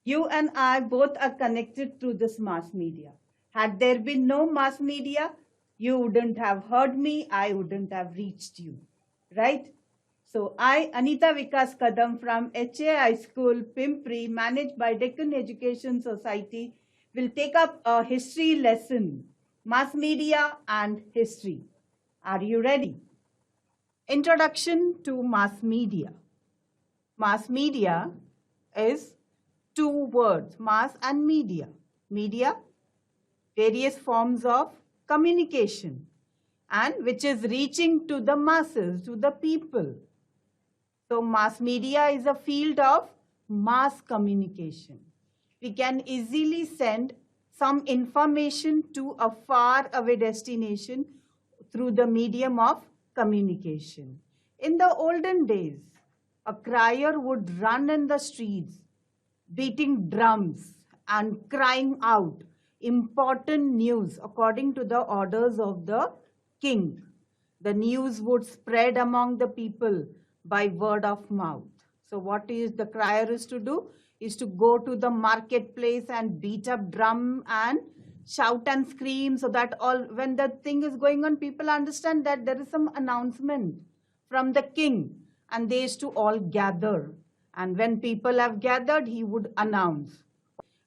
You and I both are connected through this mass media. Had there been no mass media, you wouldn't have heard me, I wouldn't have reached you, right? So I, Anita Vikas Kadam from HAI School, Pimpri, managed by Deccan Education Society, will take up a history lesson, mass media and history. Are you ready? Introduction to mass media. Mass media is two words, mass and media. Media, various forms of communication, and which is reaching to the masses, to the people. So mass media is a field of mass communication. We can easily send some information to a far away destination through the medium of communication. In the olden days, a crier would run in the streets, beating drums and crying out important news according to the orders of the king. The news would spread among the people by word of mouth. So what is the crier is to do is to go to the marketplace and beat up drum and shout and scream, so that all when the thing is going on, people understand that there is some announcement from the king, and they used to all gather. And when people have gathered, he would announce.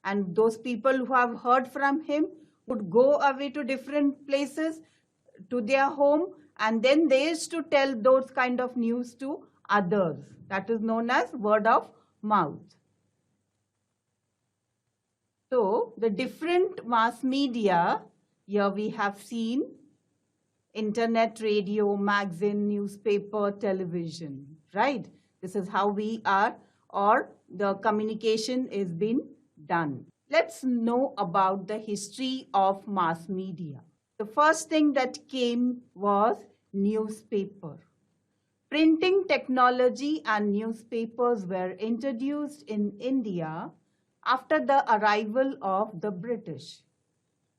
And those people who have heard from him would go away to different places, to their home, and then they used to tell those kind of news to others. That is known as word of mouth. So the different mass media, here we have seen internet, radio, magazine, newspaper, television, right? This is how we are, or the communication is being done. Let's know about the history of mass media. The first thing that came was newspaper. Printing technology and newspapers were introduced in India after the arrival of the British.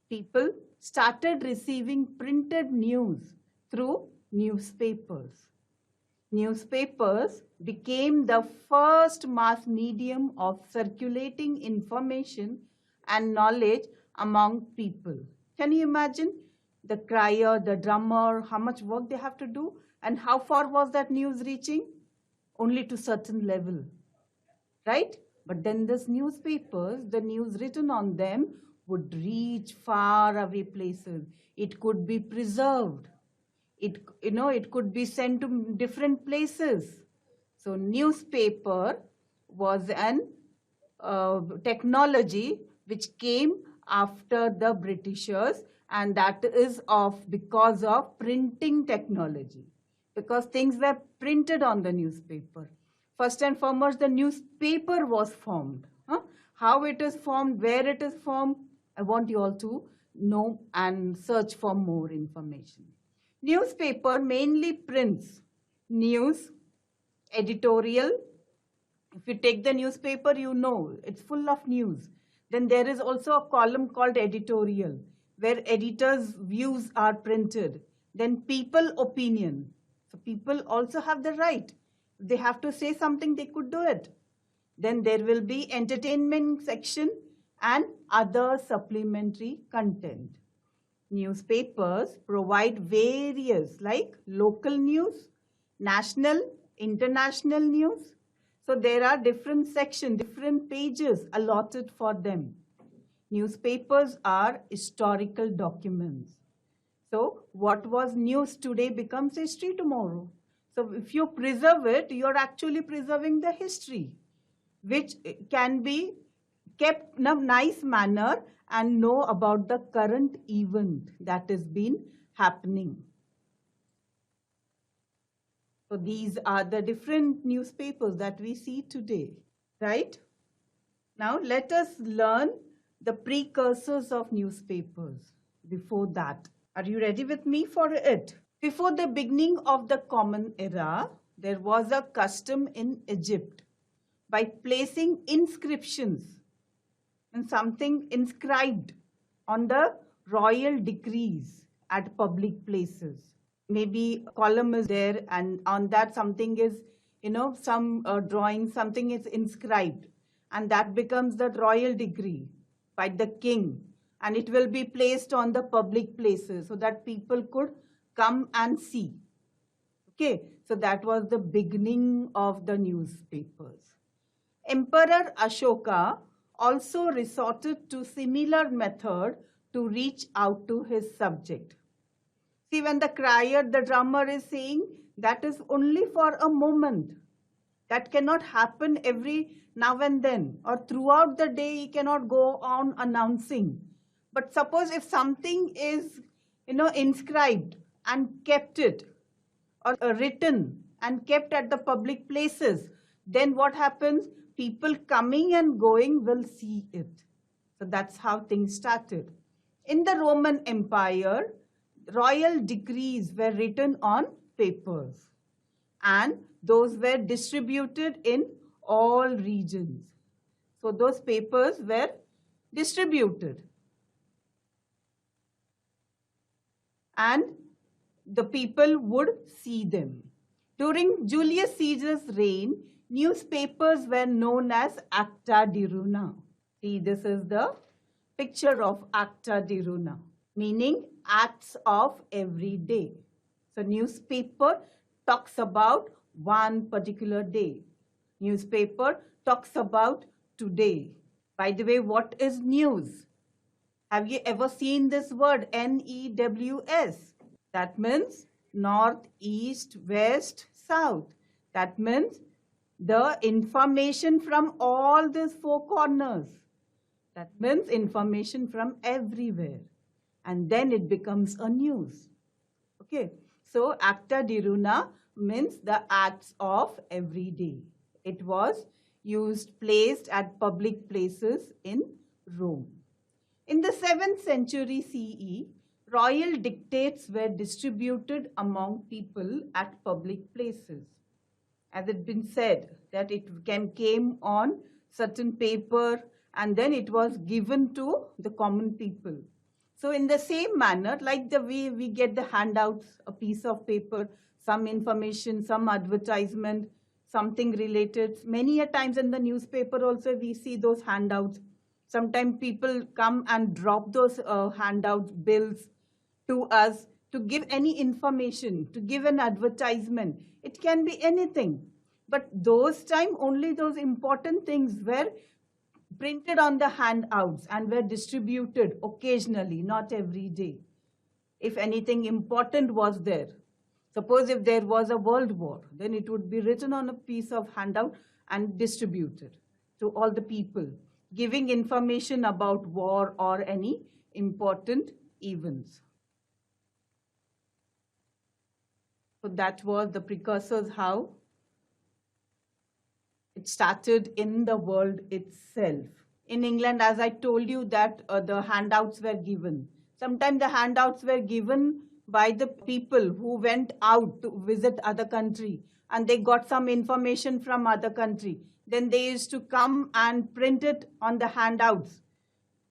People started receiving printed news through newspapers. Newspapers became the first mass medium of circulating information and knowledge among people. Can you imagine the crier, the drummer, how much work they have to do, and how far was that news reaching? Only to certain level, right? But then this newspapers, the news written on them would reach far away places. It could be preserved. It could be sent to different places. So newspaper was an technology which came after the Britishers, and that is because of printing technology, because things were printed on the newspaper. First and foremost, the newspaper was formed. How it is formed, where it is formed, I want you all to know and search for more information. Newspaper mainly prints news, editorial. If you take the newspaper, you know it's full of news. Then there is also a column called editorial, where editors' views are printed. Then people opinion. So people also have the right. If they have to say something, they could do it. Then there will be entertainment section and other supplementary content. Newspapers provide various like local news, national, international news. So there are different sections, different pages allotted for them. Newspapers are historical documents. So what was news today becomes history tomorrow. So if you preserve it, you're actually preserving the history, which can be kept in a nice manner and know about the current event that has been happening. So these are the different newspapers that we see today, right? Now let us learn the precursors of newspapers. Before that, are you ready with me for it? Before the beginning of the Common Era, there was a custom in Egypt by placing inscriptions and something inscribed on the royal decrees at public places. Maybe a column is there, and on that something is, some drawing, something is inscribed. and that becomes the royal decree by the king, and it will be placed on the public places so that people could come and see. Okay, so that was the beginning of the newspapers. Emperor Ashoka also resorted to similar method to reach out to his subject. See, when the crier, the drummer is saying, that is only for a moment. That cannot happen every now and then, or throughout the day he cannot go on announcing. But suppose if something is, inscribed and kept it, or written and kept at the public places, then what happens? People coming and going will see it. So that's how things started. In the Roman Empire, royal decrees were written on papers, and those were distributed in all regions. So those papers were distributed, and the people would see them. During Julius Caesar's reign, newspapers were known as Acta Diruna. See, this is the picture of Acta Diruna, meaning acts of every day. So newspaper talks about one particular day. Newspaper talks about today. By the way, what is news? Have you ever seen this word, NEWS? That means north, east, west, south. That means the information from all these four corners. That means information from everywhere. And then it becomes a news. Okay. So Acta Diruna means the acts of every day. It was placed at public places in Rome. In the 7th century CE, royal dictates were distributed among people at public places. As it been said, that it came on certain paper and then it was given to the common people. So in the same manner, like the way we get the handouts, a piece of paper, some information, some advertisement, something related. Many a times in the newspaper also we see those handouts. Sometimes people come and drop those handouts, bills to us to give any information, to give an advertisement. It can be anything. But those time only those important things were printed on the handouts and were distributed occasionally, not every day. If anything important was there, suppose if there was a world war, then it would be written on a piece of handout and distributed to all the people, giving information about war or any important events. So that was the precursors, how it started in the world itself. In England, as I told you, that the handouts were given. Sometimes the handouts were given by the people who went out to visit other country and they got some information from other country. Then they used to come and print it on the handouts,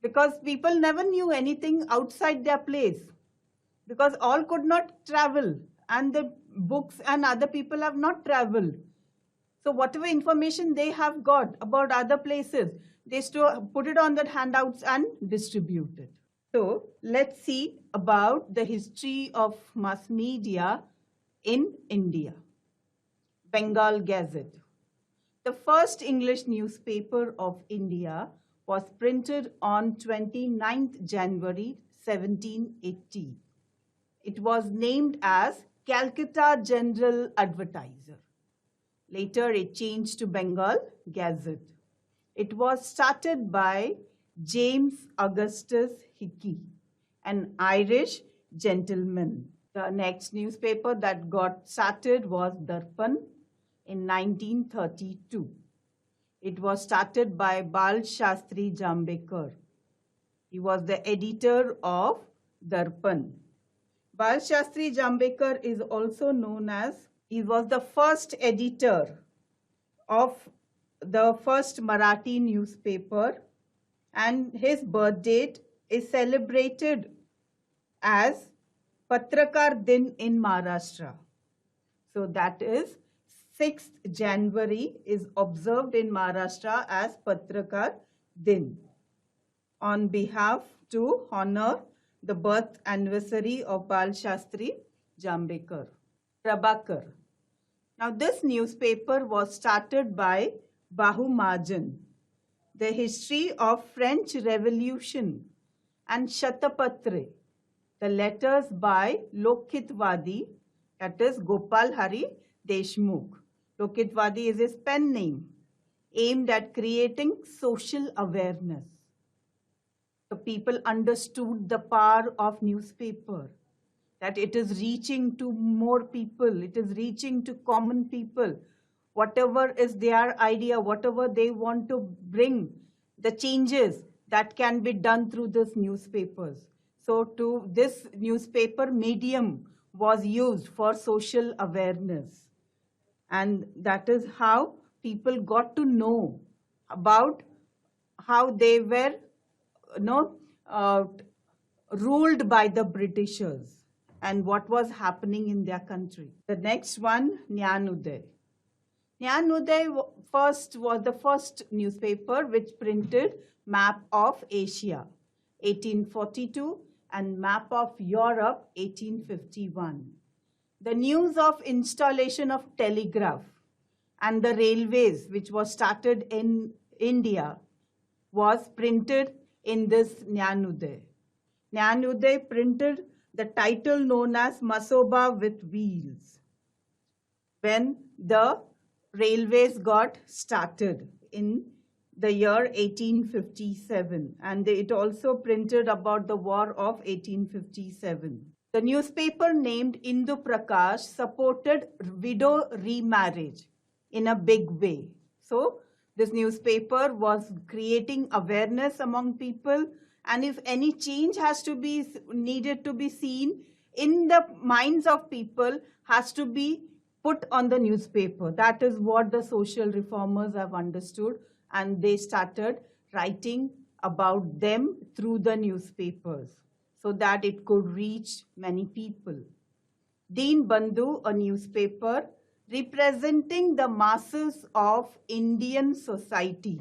because people never knew anything outside their place, because all could not travel and the books and other people have not traveled. So whatever information they have got about other places, they used to put it on the handouts and distribute it. So let's see about the history of mass media in India. Bengal Gazette. The first English newspaper of India was printed on 29th January 1780. It was named as Calcutta General Advertiser. Later it changed to Bengal Gazette. It was started by James Augustus Hickey, an Irish gentleman. The next newspaper that got started was Darpan in 1932. It was started by Bal Shastri Jambekar. He was the editor of Darpan. Bal Shastri Jambekar is also known as, he was the first editor of the first Marathi newspaper, and his birth date is celebrated as Patrakar Din in Maharashtra. So that is 6th January is observed in Maharashtra as Patrakar Din on behalf to honor the birth anniversary of Bal Shastri Jambekar. Prabhakar. Now this newspaper was started by Bahu Majan. The history of French Revolution and Shatapatre, the letters by Lokhitvadi, that is Gopal Hari Deshmukh. Lokhitvadi is his pen name, aimed at creating social awareness. The people understood the power of newspaper, that it is reaching to more people, it is reaching to common people. Whatever is their idea, whatever they want to bring, the changes that can be done through this newspapers. So to this newspaper medium was used for social awareness. And that is how people got to know about how they were ruled by the Britishers and what was happening in their country. The next one, Jnanoday. Jnanoday first was the first newspaper which printed map of Asia, 1842, and map of Europe, 1851. The news of installation of telegraph and the railways, which was started in India, was printed in this Jnanoday. Jnanoday printed the title known as Masoba with Wheels when the railways got started in the year 1857, and it also printed about the war of 1857. The newspaper named Indu Prakash supported widow remarriage in a big way. So this newspaper was creating awareness among people, and if any change has to be needed to be seen in the minds of people, has to be put on the newspaper. That is what the social reformers have understood, and they started writing about them through the newspapers so that it could reach many people. Deen Bandhu, a newspaper representing the masses of Indian society,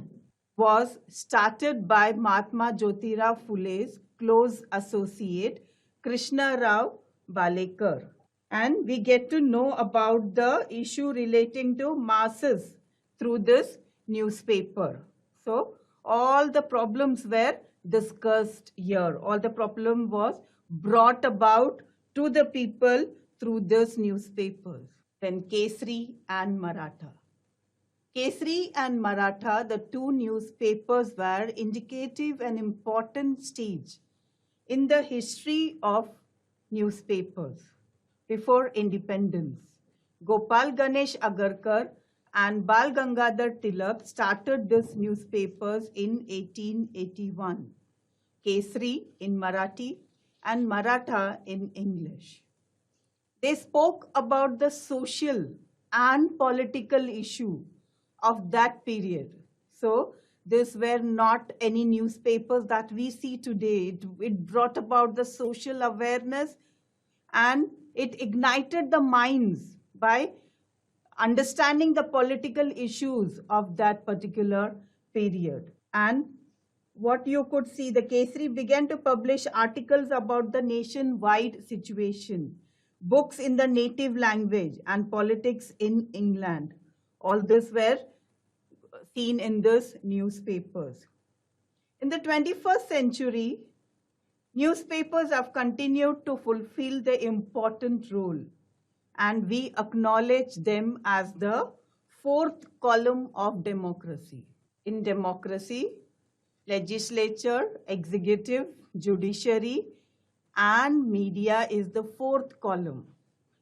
was started by Mahatma Jyotirao Phule's close associate Krishna Rao Balekar. And we get to know about the issue relating to masses through this newspaper. So all the problems were discussed here. All the problem was brought about to the people through this newspapers. Then Kesari and Maratha. Kesari and Maratha, the two newspapers, were indicative and important stage in the history of newspapers before independence. Gopal Ganesh Agarkar and Bal Gangadhar Tilak started these newspapers in 1881. Kesari in Marathi and Maratha in English. They spoke about the social and political issue of that period. So these were not any newspapers that we see today. It brought about the social awareness, and it ignited the minds by understanding the political issues of that particular period. And what you could see, the Kesari began to publish articles about the nationwide situation, books in the native language, and politics in England. All this were seen in these newspapers. In the 21st century, newspapers have continued to fulfill the important role, and we acknowledge them as the fourth column of democracy. In democracy, legislature, executive, judiciary, and media is the fourth column.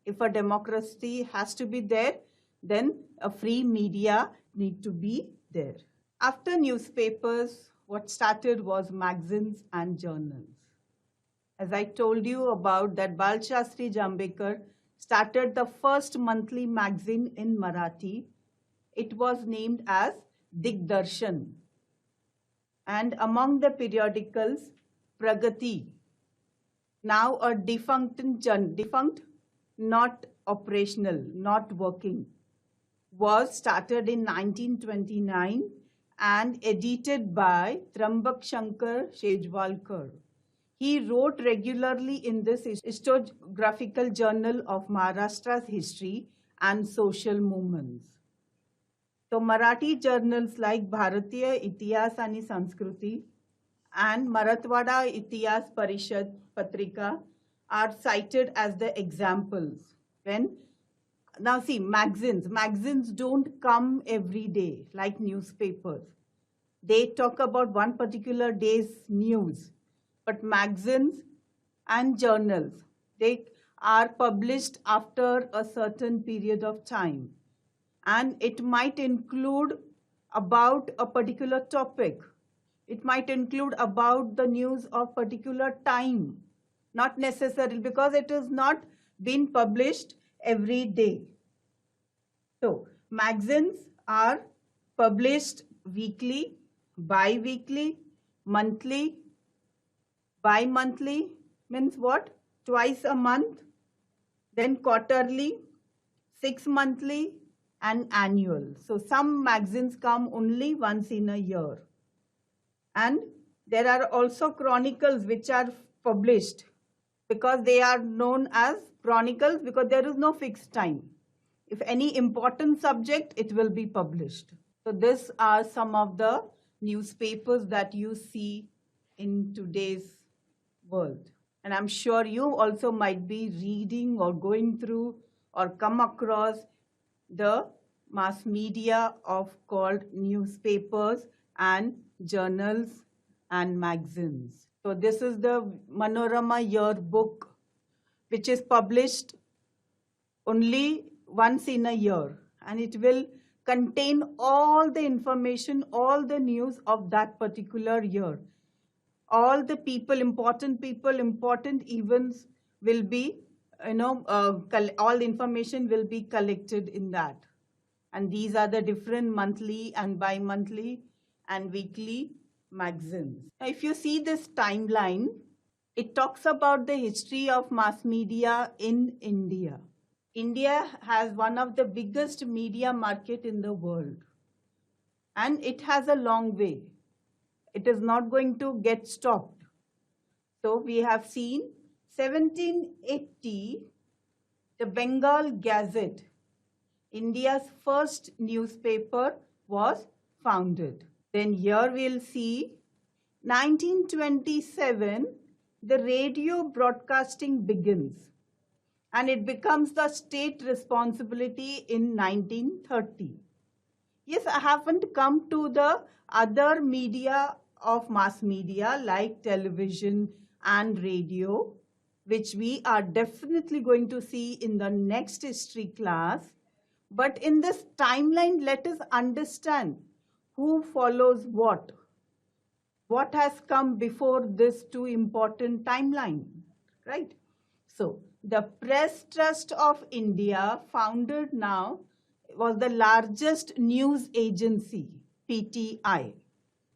If a democracy has to be there, then a free media need to be there. After newspapers, what started was magazines and journals. As I told you about that, Bal Shastri Jambekar started the first monthly magazine in Marathi. It was named as Digdarshan. And among the periodicals, Pragati, now a defunct, not operational, not working, was started in 1929 and edited by Trambak Shankar Shejwalkar. He wrote regularly in this historiographical journal of Maharashtra's history and social movements. So Marathi journals like Bharatiya Itihas आणि Sanskriti and Marathwada Itihas Parishad Patrika are cited as the examples. Now see, magazines don't come every day like newspapers. They talk about one particular day's news. But magazines and journals, they are published after a certain period of time. And it might include about a particular topic. It might include about the news of particular time. Not necessarily, because it is not been published every day. So magazines are published weekly, bi-weekly, monthly. Bi-monthly means what? Twice a month, then quarterly, 6 monthly, and annual. So some magazines come only once in a year. And there are also chronicles which are published because they are known as chronicles because there is no fixed time. If any important subject, it will be published. So these are some of the newspapers that you see in today's world. And I'm sure you also might be reading or going through or come across the mass media of called newspapers and journals and magazines. So this is the Manorama Yearbook, which is published only once in a year, and it will contain all the information, all the news of that particular year. All the important events will be, all information will be collected in that. And these are the different monthly and bi-monthly and weekly magazines. Now, if you see this timeline, it talks about the history of mass media in India. India has one of the biggest media market in the world. And it has a long way. It is not going to get stopped. So we have seen 1780, the Bengal Gazette, India's first newspaper, was founded. Then here we'll see 1927, the radio broadcasting begins, and it becomes the state responsibility in 1930. Yes, I haven't come to the other media of mass media like television and radio, which we are definitely going to see in the next history class. But in this timeline, let us understand who follows what. What has come before this two important timeline, right? So the Press Trust of India, founded now, was the largest news agency, PTI.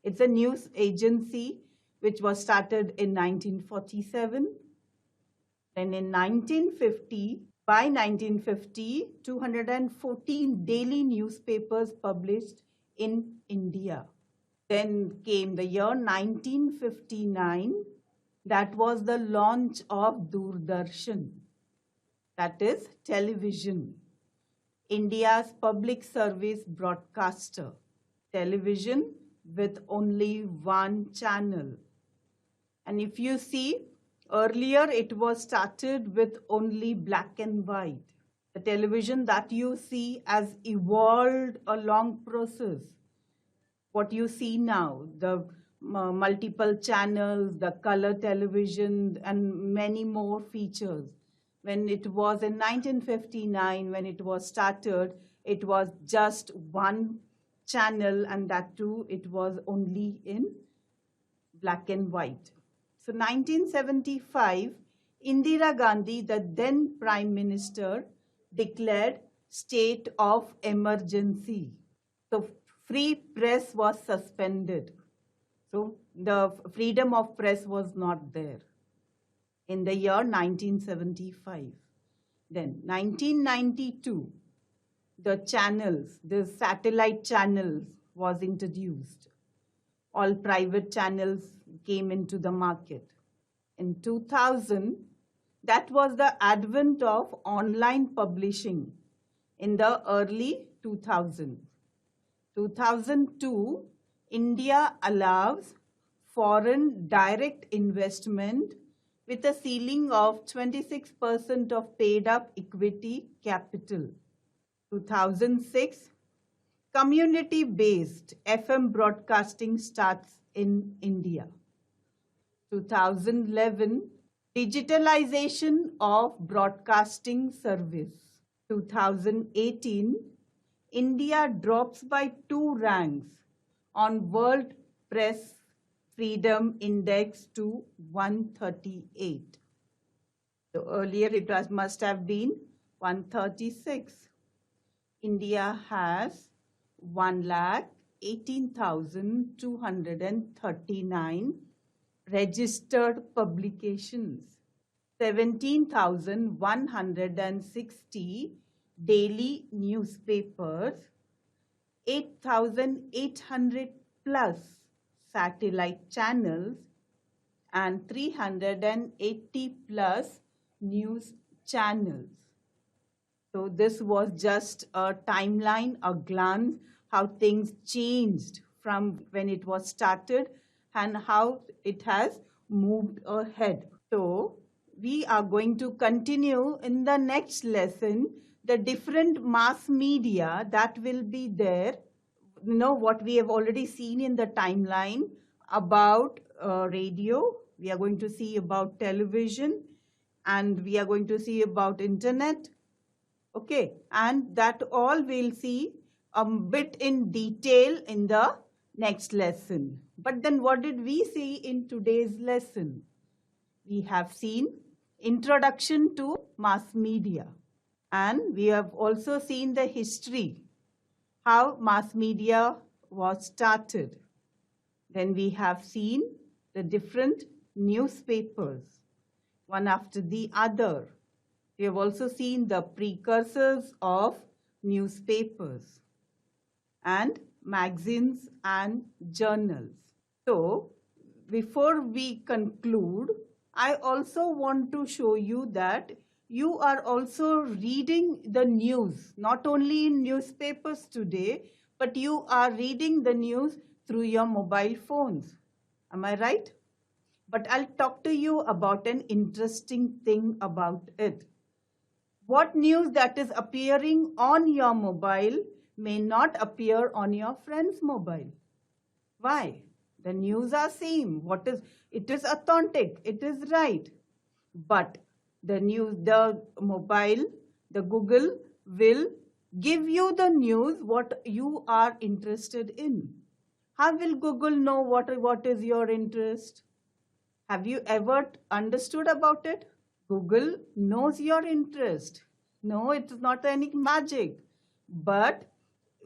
It's a news agency which was started in 1947. Then in 1950, by 1950, 214 daily newspapers published in India. Then came the year 1959. That was the launch of Doordarshan, that is television. India's public service broadcaster, television with only one channel. And if you see, earlier it was started with only black and white. The television that you see has evolved a long process. What you see now, the multiple channels, the color television, and many more features. When it was in 1959, when it was started, it was just one channel, and that too, it was only in black and white. So 1975, Indira Gandhi, the then Prime Minister, declared state of emergency. So free press was suspended. So the freedom of press was not there in the year 1975. Then 1992, the channels, the satellite channels was introduced. All private channels came into the market. In 2000, that was the advent of online publishing in the early 2000s. 2002, India allows foreign direct investment with a ceiling of 26% of paid up equity capital. 2006, community-based FM broadcasting starts in India. 2011, digitalization of broadcasting service. 2018, India drops by 2 ranks on World Press Freedom Index to 138. So earlier it must have been 136. India has 1,18,239 registered publications, 17,160 daily newspapers, 8,800 plus satellite channels, and 380 plus news channels. So this was just a timeline, a glance, how things changed from when it was started and how it has moved ahead. So we are going to continue in the next lesson, the different mass media that will be there. You know what we have already seen in the timeline about radio. We are going to see about television, and we are going to see about internet. Okay, and that all we'll see a bit in detail in the next lesson. But then what did we see in today's lesson? We have seen introduction to mass media, and we have also seen the history, how mass media was started. Then we have seen the different newspapers, one after the other. We have also seen the precursors of newspapers and magazines and journals. So, before we conclude, I also want to show you that you are also reading the news, not only in newspapers today, but you are reading the news through your mobile phones. Am I right? But I'll talk to you about an interesting thing about it. What news that is appearing on your mobile may not appear on your friend's mobile. Why? The news are same. It is authentic. It is right. But the mobile, the Google will give you the news what you are interested in. How will Google know what is your interest? Have you ever understood about it? Google knows your interest. No, it is not any magic. But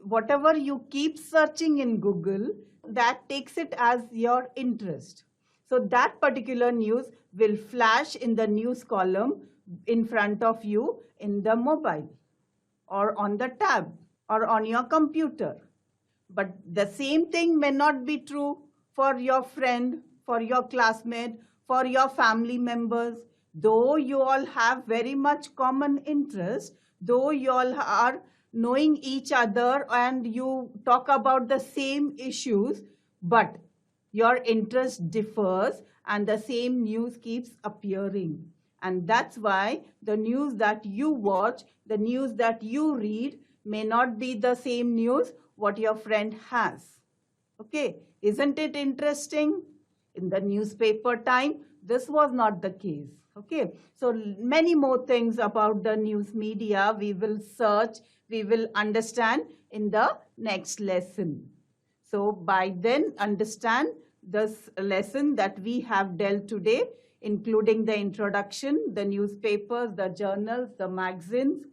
whatever you keep searching in Google, that takes it as your interest. So that particular news will flash in the news column in front of you in the mobile or on the tab or on your computer. But the same thing may not be true for your friend, for your classmate, for your family members. Though you all have very much common interest, though you all are knowing each other and you talk about the same issues, but your interest differs and the same news keeps appearing. And that's why the news that you watch, the news that you read may not be the same news what your friend has. Okay, isn't it interesting? In the newspaper time, this was not the case. Okay, so many more things about the news media we will search, we will understand in the next lesson. So by then, understand this lesson that we have dealt today, including the introduction, the newspapers, the journals, the magazines,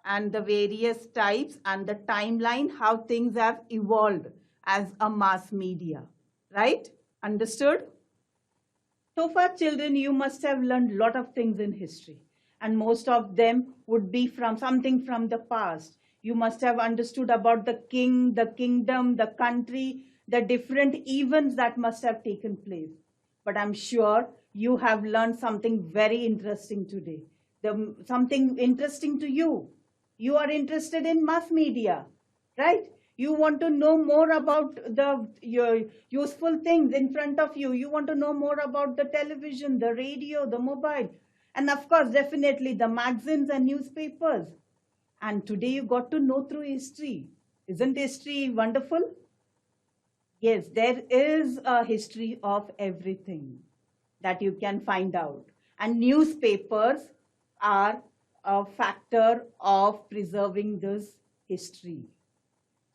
and the various types and the timeline, how things have evolved as a mass media. Right? Understood? So far, children, you must have learned a lot of things in history, and most of them would be from something from the past. You must have understood about the king, the kingdom, the country, the different events that must have taken place. But I'm sure you have learned something very interesting today. Something interesting to you. You are interested in mass media, right? You want to know more about your useful things in front of you. You want to know more about the television, the radio, the mobile, and of course, definitely the magazines and newspapers. And today you got to know through history. Isn't history wonderful? Yes, there is a history of everything that you can find out. And newspapers are a factor of preserving this history.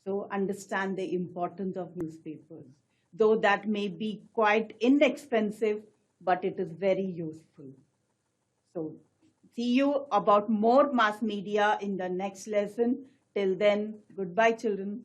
So understand the importance of newspapers. Though that may be quite inexpensive, but it is very useful. So see you about more mass media in the next lesson. Till then, goodbye, children.